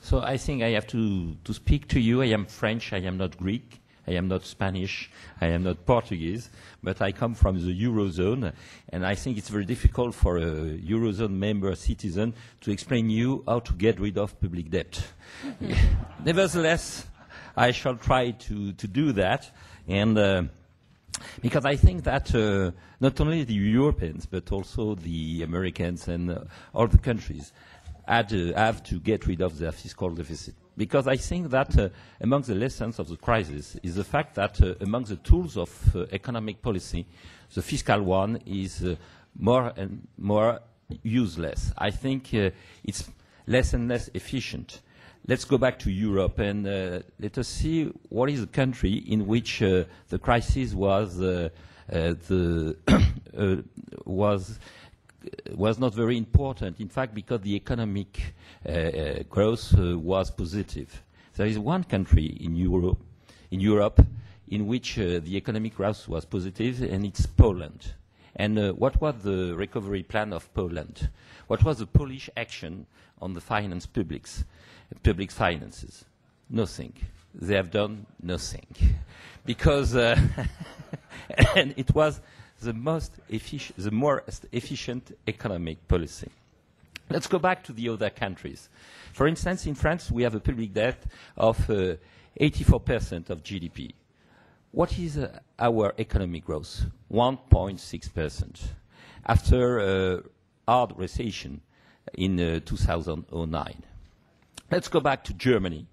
So I think I have to speak to you. I am French, I am not Greek, I am not Spanish, I am not Portuguese, but I come from the Eurozone, and I think it's very difficult for a Eurozone member citizen to explain you how to get rid of public debt. Nevertheless, I shall try to do that, and because I think that not only the Europeans, but also the Americans and all the countries have to get rid of their fiscal deficit. Because I think that among the lessons of the crisis is the fact that among the tools of economic policy, the fiscal one is more and more useless. I think it's less and less efficient. Let's go back to Europe and let us see what is the country in which the crisis was was not very important, in fact, because the economic growth was positive. There is one country in Europe in which the economic growth was positive, and it's Poland. And what was the recovery plan of Poland? What was the Polish action on the public finances? Nothing. They have done nothing. Because, and it was the most efficient economic policy. Let's go back to the other countries. For instance, in France, we have a public debt of 84% of GDP. What is our economic growth? 1.6%. After a hard recession in 2009. Let's go back to Germany.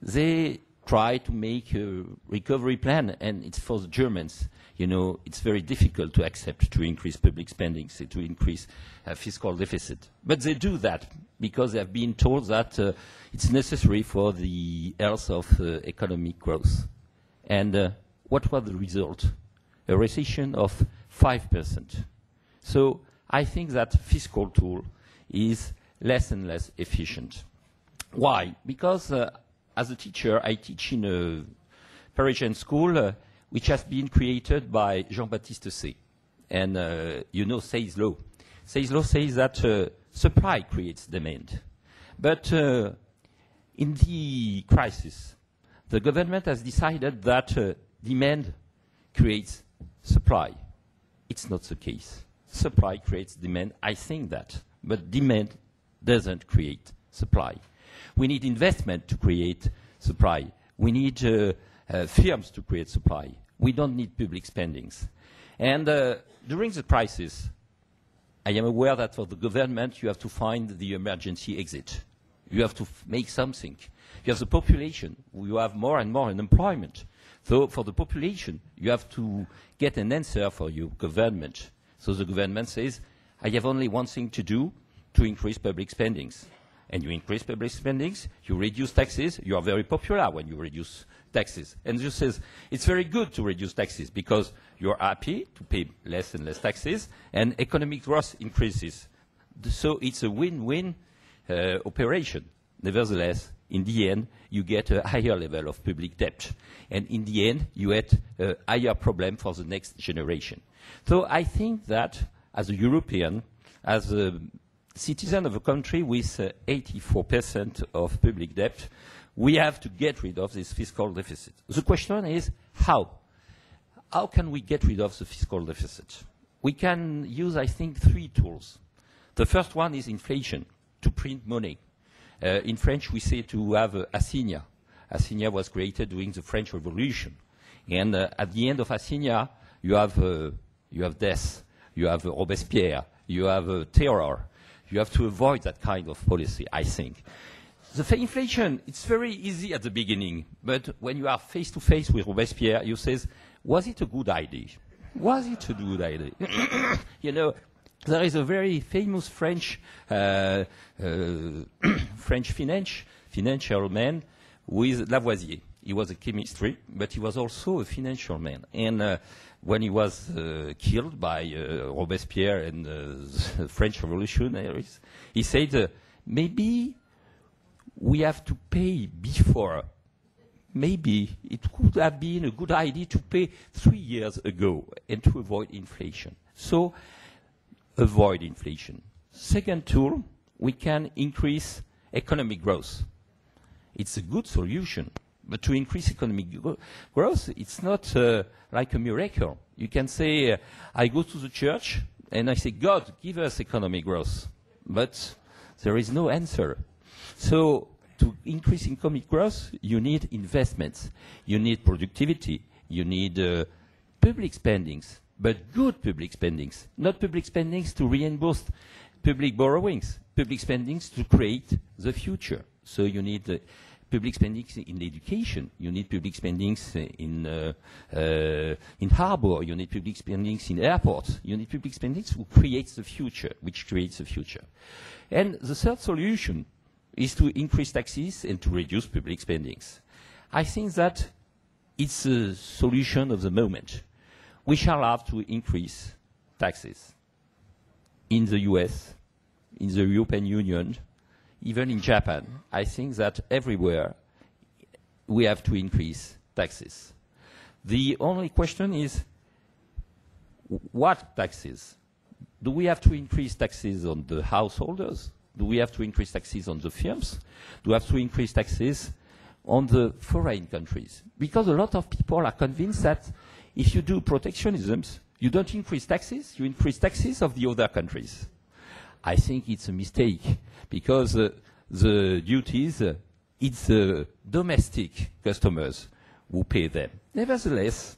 They try to make a recovery plan, and it's for the Germans. You know, it's very difficult to accept to increase public spending, to increase fiscal deficit. But they do that because they have been told that it's necessary for the health of economic growth. And what was the result? A recession of 5%. So I think that fiscal tool is less and less efficient. Why? Because as a teacher, I teach in a Parisian school which has been created by Jean-Baptiste Say. And you know Say's law. Say's law says that supply creates demand. But in the crisis, the government has decided that demand creates supply. It's not the case. Supply creates demand, I think that. But demand doesn't create supply. We need investment to create supply. We need firms to create supply. We don't need public spendings. And during the crisis, I am aware that for the government, you have to find the emergency exit. You have to make something. You have the population. You have more and more unemployment. So for the population, you have to get an answer for your government. So the government says, I have only one thing to do, to increase public spendings. And you increase public spendings, you reduce taxes, you are very popular when you reduce taxes. And you says, it's very good to reduce taxes because you're happy to pay less and less taxes, and economic growth increases. So it's a win-win operation. Nevertheless, in the end, you get a higher level of public debt. And in the end, you get a higher problem for the next generation. So I think that as a European, as a citizen of a country with 84% of public debt, we have to get rid of this fiscal deficit. The question is how? How can we get rid of the fiscal deficit? We can use, I think, 3 tools. The first one is inflation, to print money. In French, we say to have assignat. Assignat was created during the French Revolution. And at the end of assignat, you have death, you have Robespierre, you have terror. You have to avoid that kind of policy, I think. The inflation, it's very easy at the beginning, but when you are face-to-face with Robespierre, you say, was it a good idea? Was it a good idea? You know, there is a very famous French financial man with Lavoisier. He was a chemistry, but he was also a financial man. And when he was killed by Robespierre and the French revolutionaries, he said, maybe we have to pay before. Maybe it could have been a good idea to pay 3 years ago and to avoid inflation. So, avoid inflation. Second tool, we can increase economic growth. It's a good solution. But to increase economic growth, it's not like a miracle. You can say, I go to the church and I say, God, give us economic growth. But there is no answer. So to increase economic growth, you need investments. You need productivity. You need public spendings, but good public spendings. Not public spendings to reimburse public borrowings. Public spendings to create the future. So you need public spendings in education. You need public spendings in harbor. You need public spendings in airports. You need public spendings who creates the future, which creates the future. And the third solution is to increase taxes and to reduce public spendings. I think that it's a solution of the moment. We shall have to increase taxes in the US, in the European Union, even in Japan. I think that everywhere we have to increase taxes. The only question is, what taxes? Do we have to increase taxes on the householders? Do we have to increase taxes on the firms? Do we have to increase taxes on the foreign countries? Because a lot of people are convinced that if you do protectionism, you don't increase taxes, you increase taxes of the other countries. I think it's a mistake, because the duties, it's the domestic customers who pay them. Nevertheless,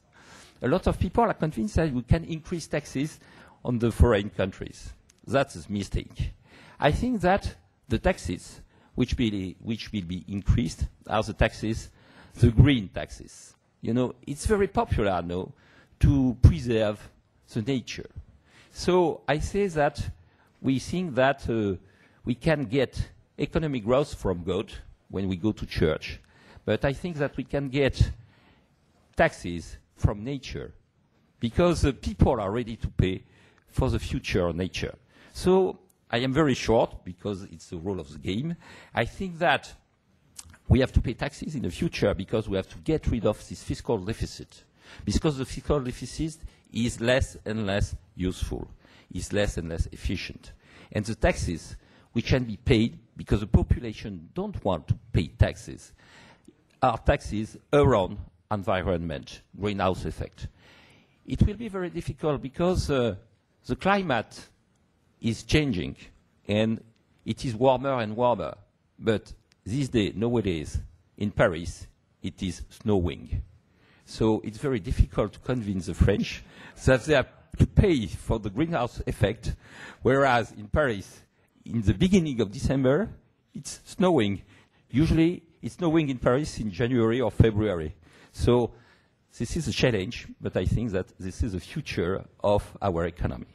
a lot of people are convinced that we can increase taxes on the foreign countries. That's a mistake. I think that the taxes which will be increased are the taxes, the green taxes. You know, it's very popular now to preserve the nature. So I say that we think that we can get economic growth from God when we go to church. But I think that we can get taxes from nature, because people are ready to pay for the future of nature. So I am very short, because it's the role of the game. I think that we have to pay taxes in the future because we have to get rid of this fiscal deficit. Because the fiscal deficit is less and less useful, is less and less efficient. And the taxes which can be paid, because the population don't want to pay taxes, are taxes around environment, greenhouse effect. It will be very difficult because the climate is changing and it is warmer and warmer. But these days, nowadays, in Paris, it is snowing. So it's very difficult to convince the French that they have to pay for the greenhouse effect, whereas in Paris, in the beginning of December, it's snowing. Usually, it's snowing in Paris in January or February. So this is a challenge, but I think that this is the future of our economy.